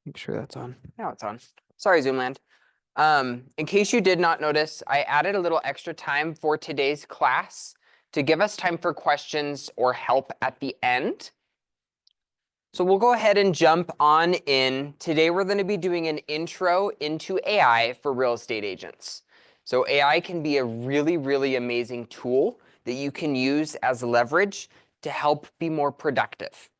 Make sure that's on. Now it's on. Sorry, Zoomland. In case you did not notice, I added a little extra time for today's class to give us time for questions or help at the end. So we'll go ahead and jump on in. Today we're going to be doing an intro into AI for real estate agents. So AI can be a really, really amazing tool that you can use as leverage to help be more productive.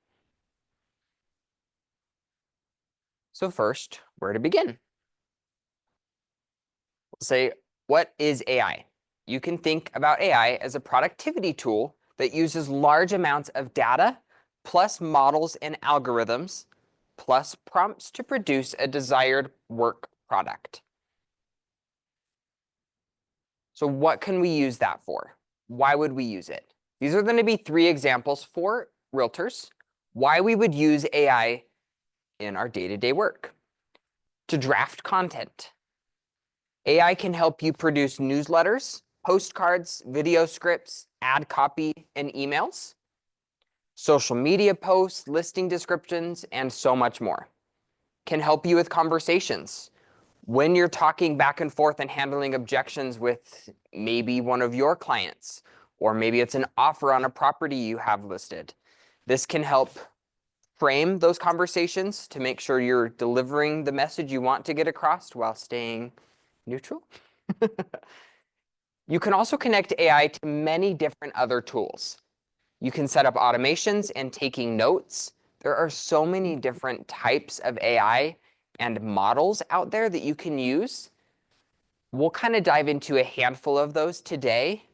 So first, where to begin? We'll say, what is AI? You can think about AI as a productivity tool that uses large amounts of data, plus models and algorithms, plus prompts to produce a desired work product. So what can we use that for? Why would we use it? These are going to be 3 examples for realtors, why we would use AI in our day-to-day work. To draft content. AI can help you produce newsletters, postcards, video scripts, ad copy, and emails, social media posts, listing descriptions, and so much more. Can help you with conversations. When you're talking back and forth and handling objections with maybe one of your clients, or maybe it's an offer on a property you have listed. This can help frame those conversations to make sure you're delivering the message you want to get across while staying neutral. You can also connect AI to many different other tools. You can set up automations and taking notes. There are so many different types of AI and models out there that you can use. We'll kind of dive into a handful of those today,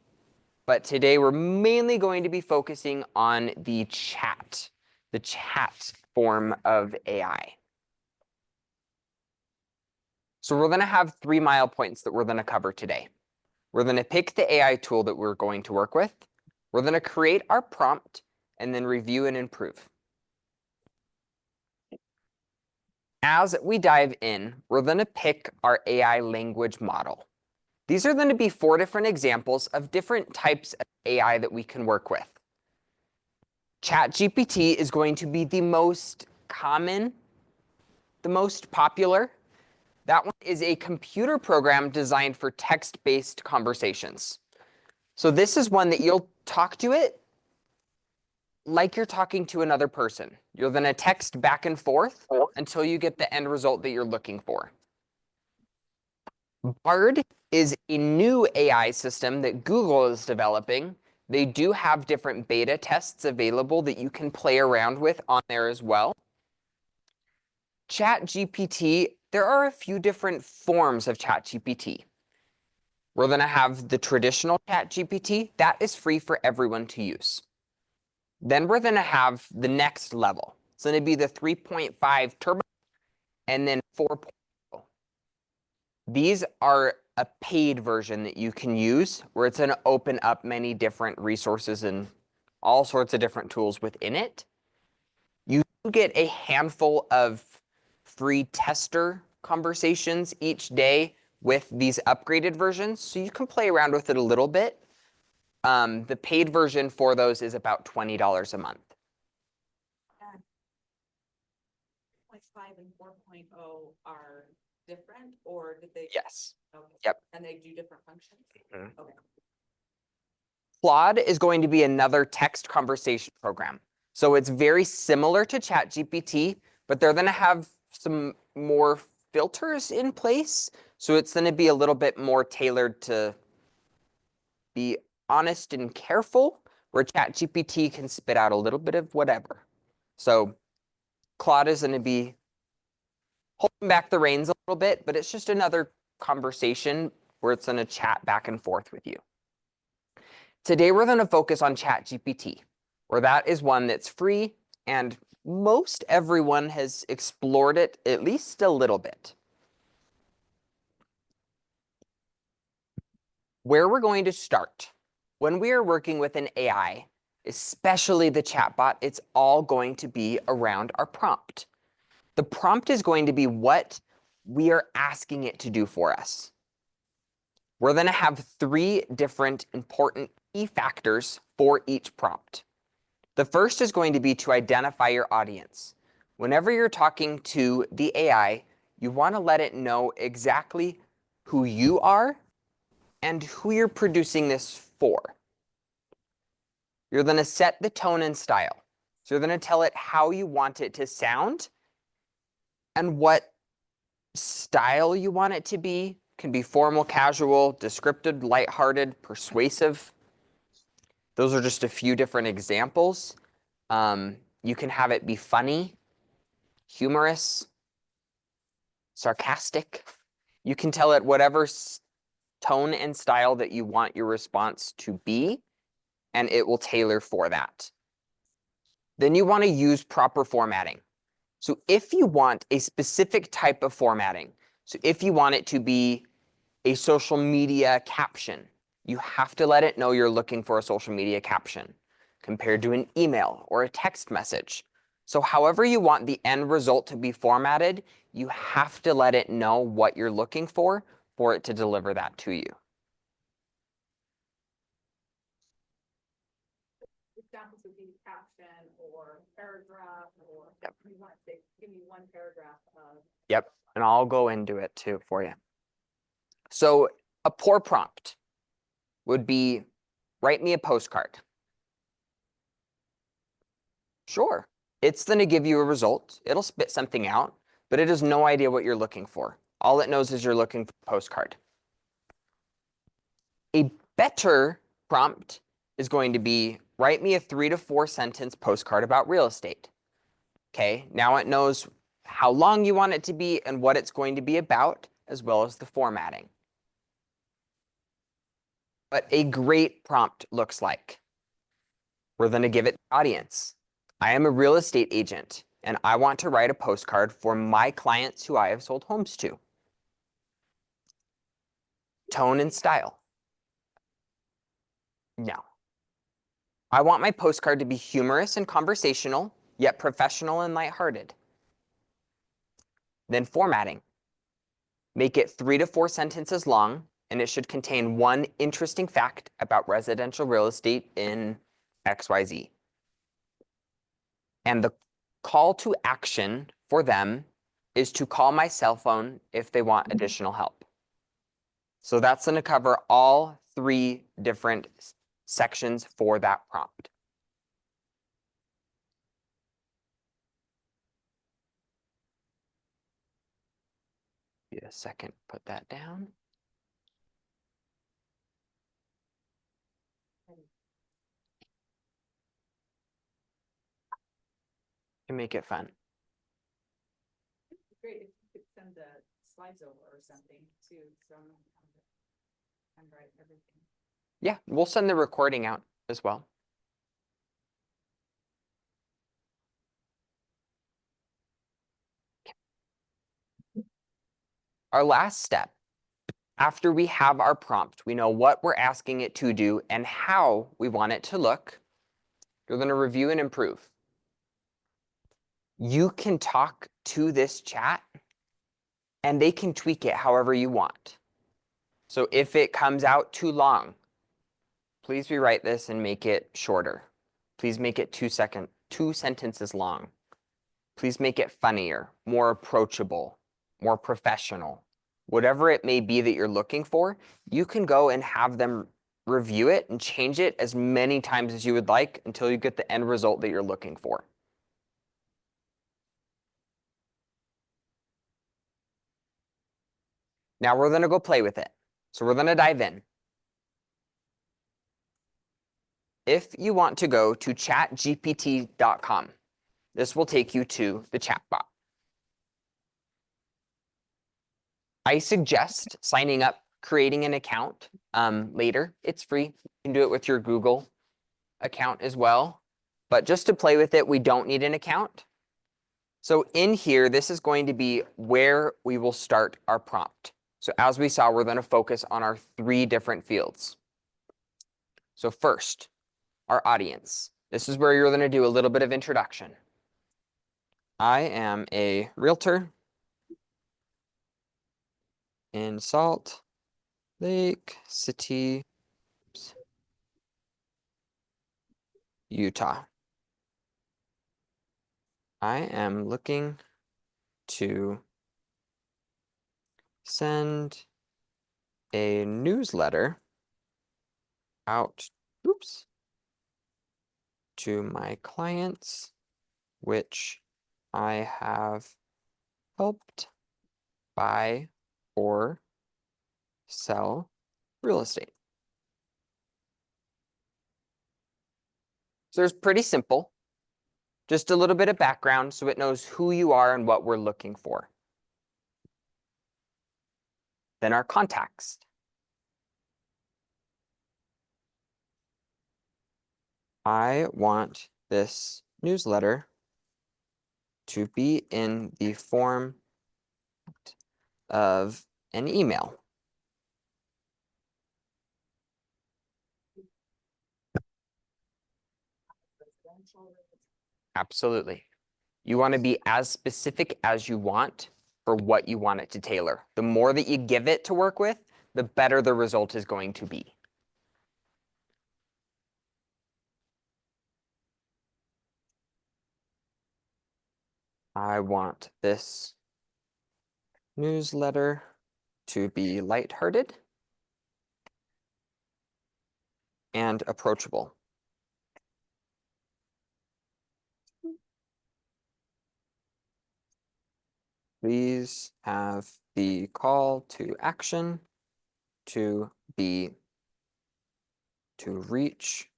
but today we're mainly going to be focusing on the chat form of AI. So we're going to have 3 mile points that we're going to cover today. We're going to pick the AI tool that we're going to work with. We're going to create our prompt and then review and improve. As we dive in, we're going to pick our AI language model. These are going to be 4 different examples of different types of AI that we can work with. ChatGPT is going to be the most common, the most popular. That one is a computer program designed for text-based conversations. So this is one that you'll talk to it like you're talking to another person. You're going to text back and forth until you get the end result that you're looking for. Bard is a new AI system that Google is developing. They do have different beta tests available that you can play around with on there as well. ChatGPT, there are a few different forms of ChatGPT. We're going to have the traditional ChatGPT. That is free for everyone to use. Then we're going to have the next level. It's going to be the 3.5 Turbo and then 4.0. These are a paid version that you can use where it's going to open up many different resources and all sorts of different tools within it. You get a handful of free tester conversations each day with these upgraded versions, so you can play around with it a little bit. The paid version for those is about $20 a month. 3.5 and 4.0 are different, or did they? Yes. Okay. Yep. And they do different functions? Mm-hmm. Okay. Claude is going to be another text conversation program. So it's very similar to ChatGPT, but they're going to have some more filters in place. So it's going to be a little bit more tailored to be honest and careful, where ChatGPT can spit out a little bit of whatever. So Claude is going to be holding back the reins a little bit, but it's just another conversation where it's going to chat back and forth with you. Today, we're going to focus on ChatGPT, where that is one that's free, and most everyone has explored it at least a little bit. Where we're going to start, when we are working with an AI, especially the chatbot, it's all going to be around our prompt. The prompt is going to be what we are asking it to do for us. We're going to have 3 different important key factors for each prompt. The first is going to be to identify your audience. Whenever you're talking to the AI, you want to let it know exactly who you are and who you're producing this for. You're going to set the tone and style. So you're going to tell it how you want it to sound and what style you want it to be. Can be formal, casual, descriptive, lighthearted, persuasive. Those are just a few different examples. You can have it be funny, humorous, sarcastic. You can tell it whatever tone and style that you want your response to be, and it will tailor for that. Then you want to use proper formatting. So if you want a specific type of formatting, so if you want it to be a social media caption, you have to let it know you're looking for a social media caption compared to an email or a text message. So however you want the end result to be formatted, you have to let it know what you're looking for it to deliver that to you. Examples would be caption or paragraph, or you want to say, give me one paragraph of. Yep, and I'll go into it too for you. So a poor prompt would be, write me a postcard. Sure, it's going to give you a result. It'll spit something out, but it has no idea what you're looking for. All it knows is you're looking for a postcard. A better prompt is going to be, write me a 3 to 4 sentence postcard about real estate. Okay, now it knows how long you want it to be and what it's going to be about, as well as the formatting. But a great prompt looks like, we're going to give it the audience. I am a real estate agent, and I want to write a postcard for my clients who I have sold homes to. Tone and style. No. I want my postcard to be humorous and conversational, yet professional and lighthearted. Then formatting. Make it 3 to 4 sentences long, and it should contain one interesting fact about residential real estate in XYZ. And the call to action for them is to call my cell phone if they want additional help. So that's going to cover all 3 different sections for that prompt. Give me a second, put that down. To make it fun. Great if you could send the slides over or something too, so I'm right, everything. Yeah, we'll send the recording out as well. Our last step, after we have our prompt, we know what we're asking it to do and how we want it to look. You're going to review and improve. You can talk to this chat and they can tweak it however you want. So if it comes out too long, please rewrite this and make it shorter. Please make it 2 sentences long. Please make it funnier, more approachable, more professional. Whatever it may be that you're looking for, you can go and have them review it and change it as many times as you would like until you get the end result that you're looking for. Now we're going to go play with it. So we're going to dive in. If you want to go to chatgpt.com, this will take you to the chatbot. I suggest signing up, creating an account later. It's free. You can do it with your Google account as well. But just to play with it, we don't need an account. So in here, this is going to be where we will start our prompt. So as we saw, we're going to focus on our 3 different fields. So first, our audience. This is where you're going to do a little bit of introduction. I am a realtor in Salt Lake City, Utah. I am looking to send a newsletter out, to my clients, which I have helped buy or sell real estate. So it's pretty simple. Just a little bit of background so it knows who you are and what we're looking for. Then our context. I want this newsletter to be in the form of an email. Absolutely. You want to be as specific as you want for what you want it to tailor. The more that you give it to work with, the better the result is going to be. I want this newsletter to be lighthearted and approachable. Please have the call to action to be to reach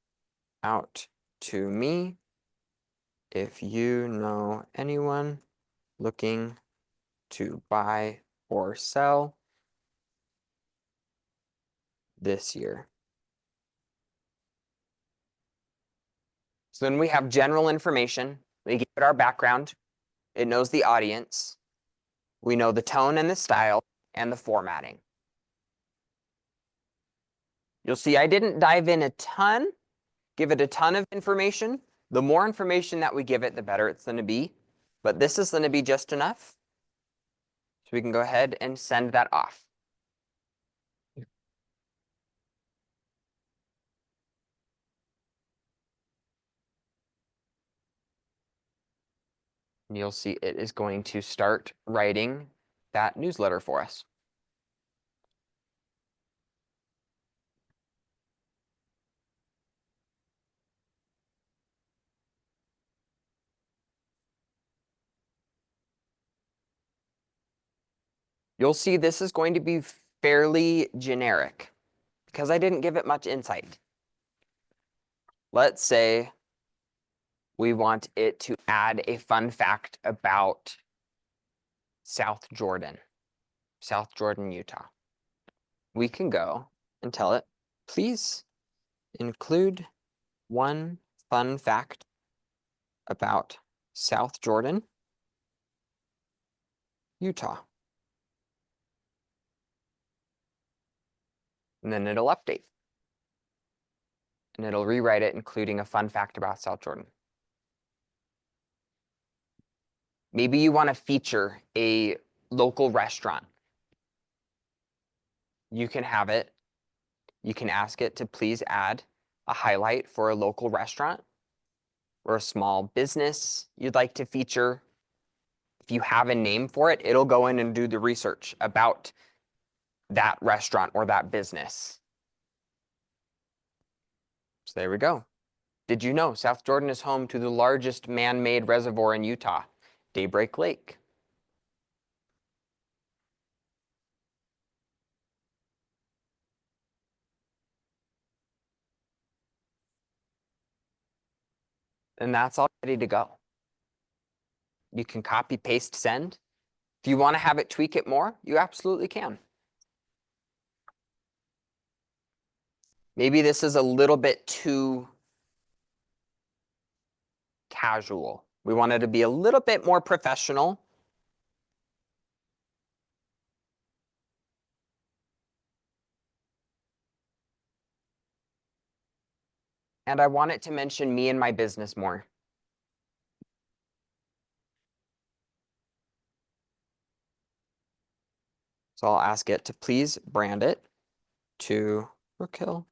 out to me if you know anyone looking to buy or sell this year. So then we have general information. We give it our background. It knows the audience. We know the tone and the style and the formatting. You'll see I didn't dive in a ton, give it a ton of information. The more information that we give it, the better it's going to be. But this is going to be just enough. So we can go ahead and send that off. And you'll see it is going to start writing that newsletter for us. You'll see this is going to be fairly generic because I didn't give it much insight. Let's say we want it to add a fun fact about South Jordan, Utah. We can go and tell it, please include one fun fact about South Jordan, Utah. And then it'll update. And it'll rewrite it, including a fun fact about South Jordan. Maybe you want to feature a local restaurant. You can have it. You can ask it to please add a highlight for a local restaurant or a small business you'd like to feature. If you have a name for it, it'll go in and do the research about that restaurant or that business. So there we go. Did you know South Jordan is home to the largest man-made reservoir in Utah, Daybreak Lake? And that's all ready to go. You can copy, paste, send. If you want to have it tweak it more, you absolutely can. Maybe this is a little bit too casual. We want it to be a little bit more professional. And I want it to mention me and my business more. So I'll ask it to please brand it to Brookhill.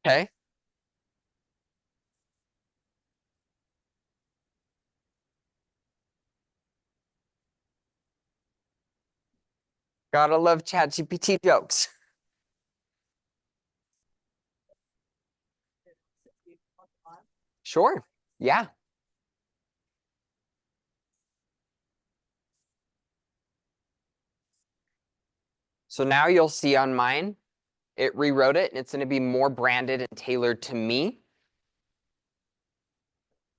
Okay. Gotta love ChatGPT jokes. Sure. Yeah. So now you'll see on mine, it rewrote it and it's going to be more branded and tailored to me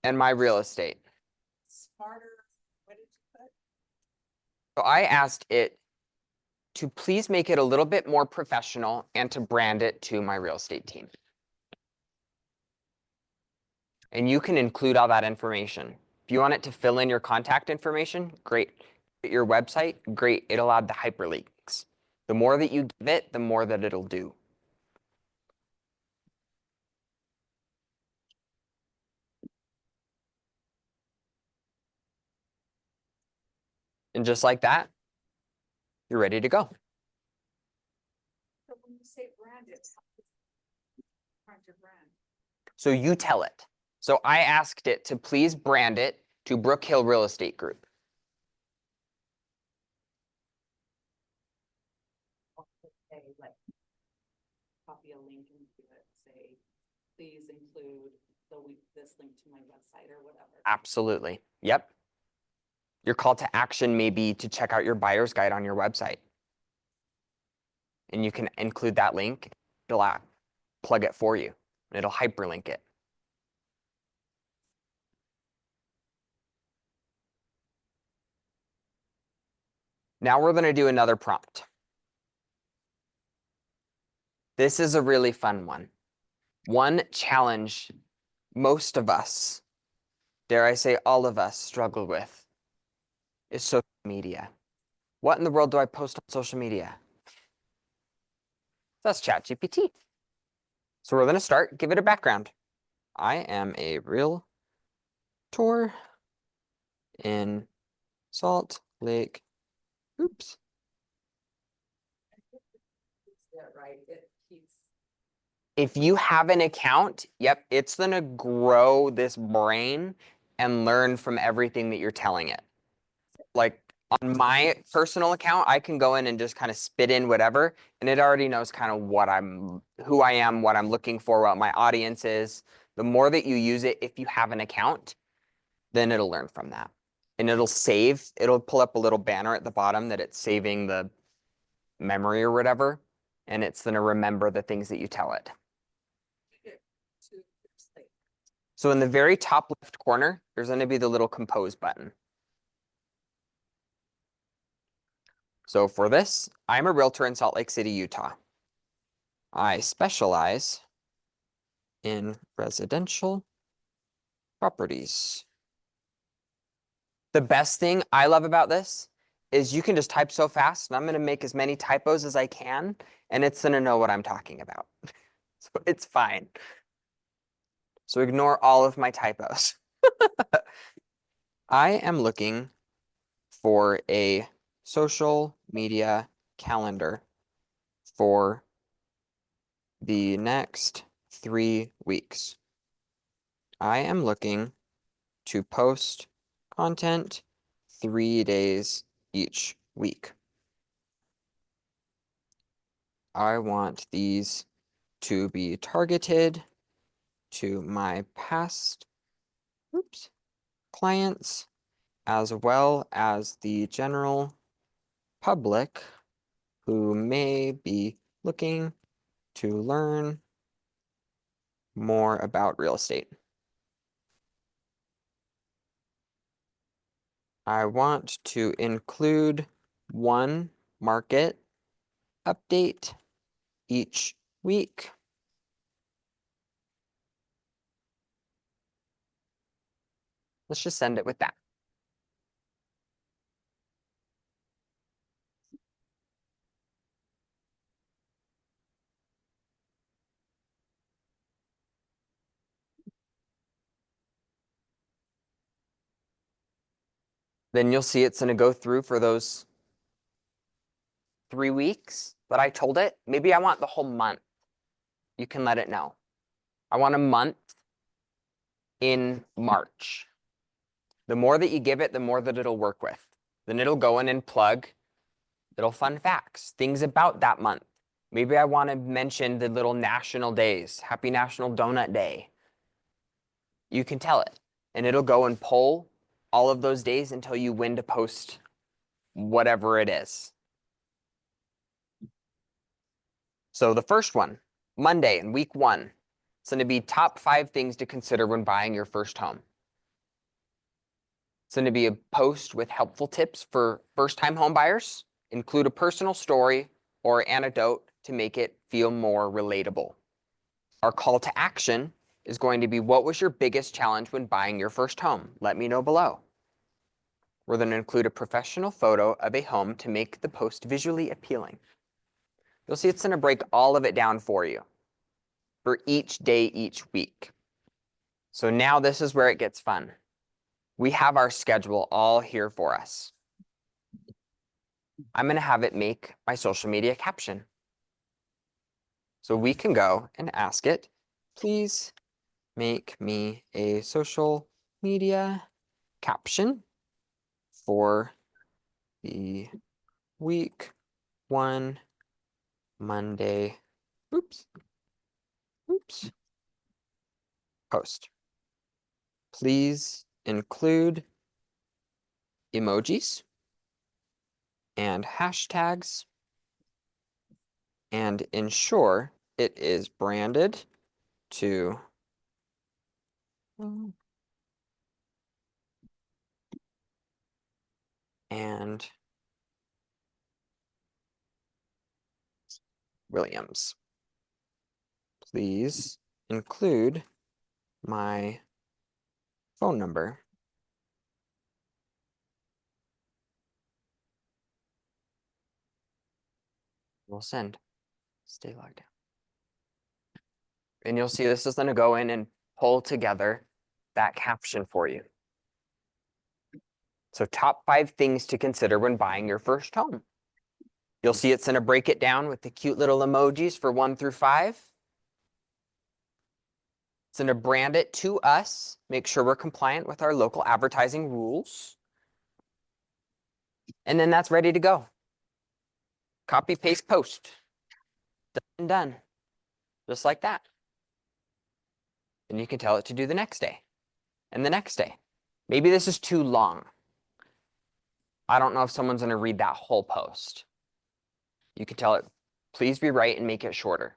and my real estate. Smarter, what did you put? So I asked it to please make it a little bit more professional and to brand it to my real estate team. And you can include all that information. If you want it to fill in your contact information, great. Your website, great. It'll add the hyperlinks. The more that you give it, the more that it'll do. And just like that, you're ready to go. So when you say branded, how your brand? So you tell it. So I asked it to please brand it to Brook Hill Real Estate Group. Say like, copy a link into it, say, please include this link to my website or whatever. Absolutely. Yep. Your call to action may be to check out your buyer's guide on your website. And you can include that link. It'll plug it for you. And it'll hyperlink it. Now we're going to do another prompt. This is a really fun one. One challenge most of us, dare I say all of us, struggle with is social media. What in the world do I post on social media? That's ChatGPT. So we're going to start, give it a background. I am a realtor in Salt Lake. Oops. Right, it keeps. If you have an account, yep, it's going to grow this brain and learn from everything that you're telling it. Like on my personal account, I can go in and just kind of spit in whatever, and it already knows kind of who I am, what I'm looking for, what my audience is. The more that you use it, if you have an account, then it'll learn from that. And it'll pull up a little banner at the bottom that it's saving the memory or whatever, and it's going to remember the things that you tell it. So in the very top left corner, there's going to be the little compose button. So for this, I'm a realtor in Salt Lake City, Utah. I specialize in residential properties. The best thing I love about this is you can just type so fast, and I'm going to make as many typos as I can, and it's going to know what I'm talking about. So it's fine. So ignore all of my typos. I am looking for a social media calendar for the next 3 weeks. I am looking to post content 3 days each week. I want these to be targeted to my past clients as well as the general public who may be looking to learn more about real estate. I want to include one market update each week. Let's just send it with that. Then you'll see it's going to go through for those 3 weeks that I told it. Maybe I want the whole month. You can let it know. I want a month in March. The more that you give it, the more that it'll work with. Then it'll go in and plug little fun facts, things about that month. Maybe I want to mention the little national days. Happy National Donut Day. You can tell it, and it'll go and pull all of those days until you when to post whatever it is. So the first one, Monday in week 1, it's going to be top 5 things to consider when buying your first home. It's going to be a post with helpful tips for first-time home buyers. Include a personal story or anecdote to make it feel more relatable. Our call to action is going to be, what was your biggest challenge when buying your first home? Let me know below. We're going to include a professional photo of a home to make the post visually appealing. You'll see it's going to break all of it down for you for each day, each week. So now this is where it gets fun. We have our schedule all here for us. I'm going to have it make my social media caption. So we can go and ask it, please make me a social media caption for the week 1 Monday, oops, post. Please include emojis and hashtags and ensure it is branded to and Williams. Please include my phone number. We'll send. Stay logged down. And you'll see this is going to go in and pull together that caption for you. So top 5 things to consider when buying your first home. You'll see it's going to break it down with the cute little emojis for 1 through 5. It's going to brand it to us, make sure we're compliant with our local advertising rules. And then that's ready to go. Copy, paste, post. Done and done. Just like that. And you can tell it to do the next day and the next day. Maybe this is too long. I don't know if someone's going to read that whole post. You can tell it, please rewrite and make it shorter.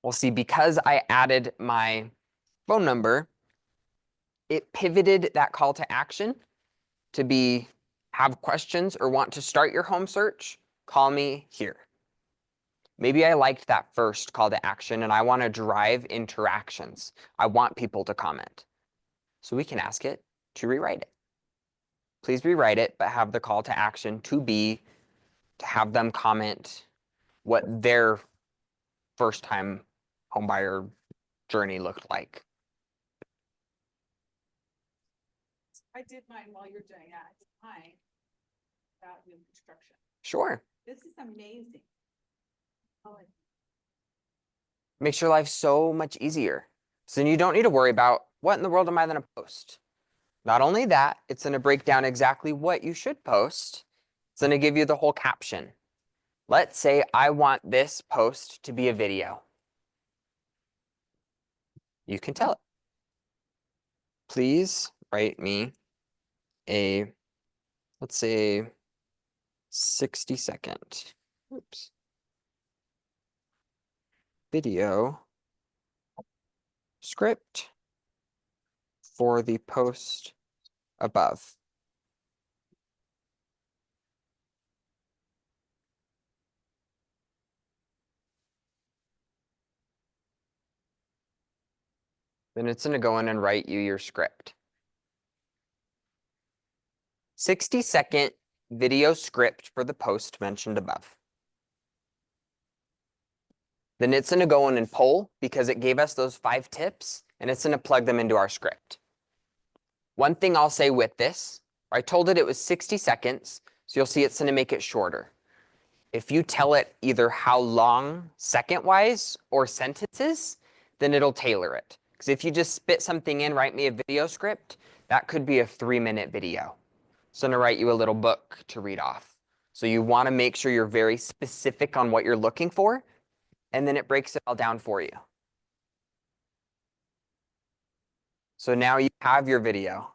Well, see, because I added my phone number, it pivoted that call to action to be, have questions or want to start your home search, call me here. Maybe I liked that first call to action and I want to drive interactions. I want people to comment. So we can ask it to rewrite it. Please rewrite it, but have the call to action to be to have them comment what their first time homebuyer journey looked like. I did mine while you're doing that. Mine about new construction. Sure. This is amazing. Oh, Makes your life so much easier. So you don't need to worry about what in the world am I going to post. Not only that, it's going to break down exactly what you should post. It's going to give you the whole caption. Let's say I want this post to be a video. You can tell it. Please write me a, let's say, 60-second, video script for the post above. Then it's going to go in and write you your script. 60-second video script for the post mentioned above. Then it's going to go in and pull because it gave us those 5 tips and it's going to plug them into our script. One thing I'll say with this, I told it was 60 seconds. So you'll see it's going to make it shorter. If you tell it either how long second-wise or sentences, then it'll tailor it. Because if you just spit something in, write me a video script, that could be a 3-minute video. So I'm going to write you a little book to read off. So you want to make sure you're very specific on what you're looking for, and then it breaks it all down for you. So now you have your video.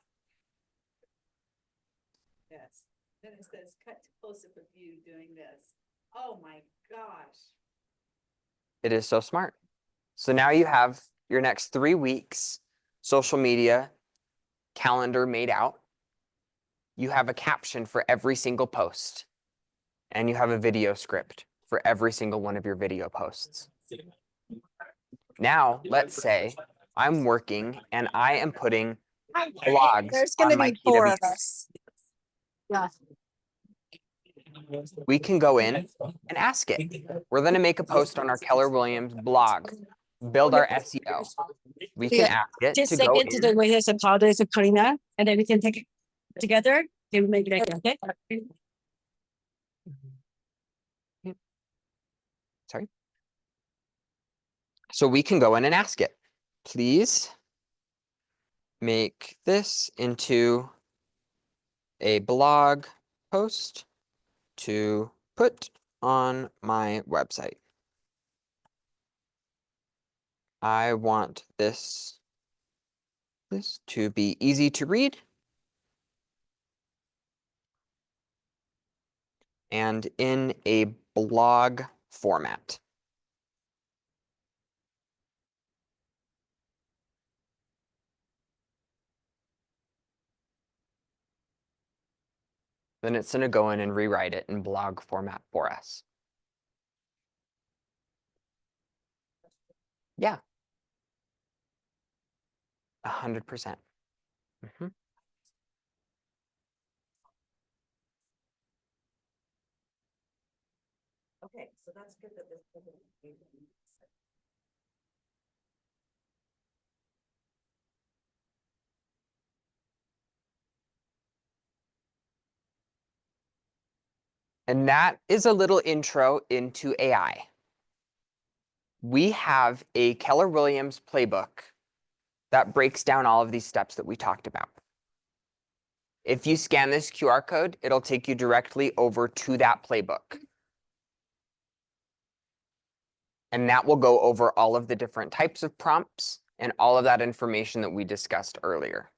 Yes. Then it says cut to close-up of you doing this. Oh my gosh. It is so smart. So now you have your next 3 weeks social media calendar made out. You have a caption for every single post, and you have a video script for every single one of your video posts. Now, let's say I'm working and I am putting blogs There's on gonna my be 4 of KWSV. us. Yeah. We can go in and ask it. We're going to make a post on our Keller Williams blog, build our SEO. We can ask it Just to like go into the in. way there's a powder is a Karina, and then we can take it together and make it okay. Sorry. So we can go in and ask it, please make this into a blog post to put on my website. I want this to be easy to read and in a blog format. Then it's going to go in and rewrite it in blog format for us. Yeah. 100%. Okay, so that's good that this. And that is a little intro into AI. We have a Keller Williams playbook that breaks down all of these steps that we talked about. If you scan this QR code, it'll take you directly over to that playbook. And that will go over all of the different types of prompts and all of that information that we discussed earlier.